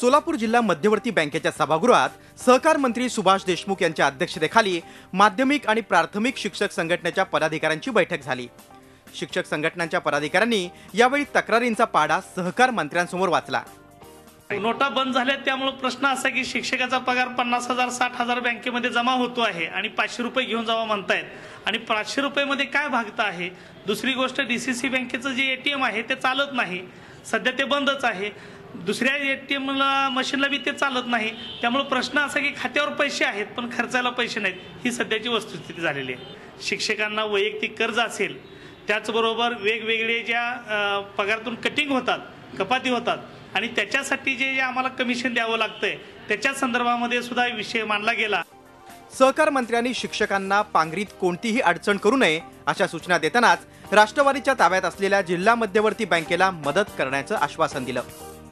सोलापूर जिल्हा मध्यवर्ती बँकेच्या सभागृहात सहकार मंत्री सुभाष देशमुख यांच्या अध्यक्षतेखाली माध्यमिक आणि प्राथमिक शिक्षक संघटनेच्या पदाधिकाऱ्यांची बैठक झाली। शिक्षक संघटनांच्या पदाधिकाऱ्यांनी यावेळी तक्रारींचा पाढा सहकार मंत्र्यांसमोर वाचला। नोटा बंद झाल्या त्यामुळे प्रश्न असा की शिक्षकाचा पगार 50,000 60,000 बँकेमध्ये जमा होतो आहे आणि 500 रुपये घेऊन जावा म्हणतायत आणि 500 रुपये मध्ये काय भागता आहे। दुसरी गोष्ट डीसीसी बँकेचं जे एटीएम आहे ते चालत नाही, सध्या ते बंदच आहे। दुसऱ्या एटीएम मशीनला बी ते चालत नाही। त्यामुळे प्रश्न असा की खात्यावर पैसे आहेत पण खर्चायला पैसे नाहीत, ही सध्याची वस्तुस्थिती झालेली आहे। शिक्षकांना वैयक्तिक कर्ज असेल, त्याचबरोबर वेगवेगळे ज्या पगारातून कटिंग होतात, कपाती होतात आणि त्याच्यासाठी जे आम्हाला कमिशन द्यावं लागतंय त्याच्या संदर्भामध्ये सुद्धा विषय मांडला गेला। सहकार मंत्र्यांनी शिक्षकांना पांगरीत कोणतीही अडचण करू नये अशा सूचना देतानाच राष्ट्रवादीच्या ताब्यात असलेल्या जिल्हा मध्यवर्ती बँकेला मदत करण्याचं आश्वासन दिलं।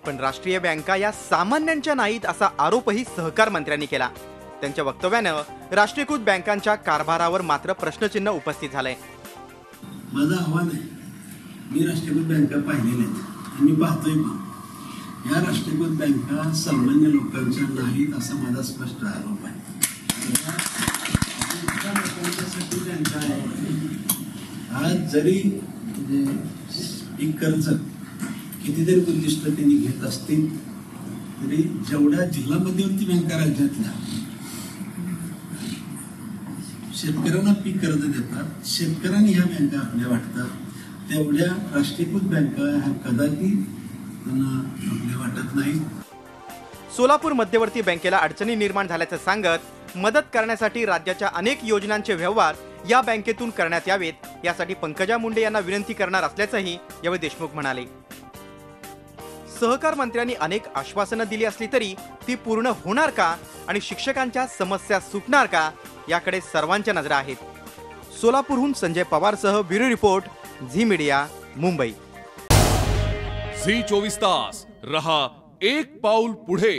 पण राष्ट्रीय बँका या सामान्यांच्या नाहीत असा आरोपही सहकार मंत्र्यांनी केला। त्यांच्या वक्तव्यानं राष्ट्रीयकृत बँकांच्या कारभारावर मात्र प्रश्नचिन्ह उपस्थित झालंय। माझं आव्हान आहे, मी राष्ट्रीयकृत बँका पाहिलेल्या आहेत आणि पाहतोय पण या राष्ट्रीयकृत बँका सामान्य लोकांच्या नाहीत असा माझा स्पष्ट आरोप आहे। बँका आज जरी एक कर्ज कितीतरी उद्दिष्ट त्यांनी घेत असतील तरी जेवढ्या जिल्हा मध्यवर्ती बँका राज्यातल्या शेतकऱ्यांना पीक कर्ज देतात, शेतकऱ्यांनी ह्या बँका आपल्या वाटतात, तेवढ्या राष्ट्रीयकृत बँका ह्या कदापि आपल्या वाटत नाही। सोलापूर मध्यवर्ती बँकेला अडचणी निर्माण झाल्याचं सांगत मदत करण्यासाठी राज्याच्या अनेक योजनांचे व्यवहार या बँकेतून करण्यात यावेत, यासाठी पंकजा मुंडे यांना विनंती करणार असल्याचंही यावेळी देशमुख म्हणाले। सहकार मंत्र्यांनी अनेक आश्वासनं दिली असली तरी ती पूर्ण होणार का आणि शिक्षकांच्या समस्या सुटणार का याकडे सर्वांच्या नजरा आहेत। सोलापूरहून संजय पवारसह bureau report, Zee media, Mumbai. Zee 24 तास रहा एक पाऊल पुढे।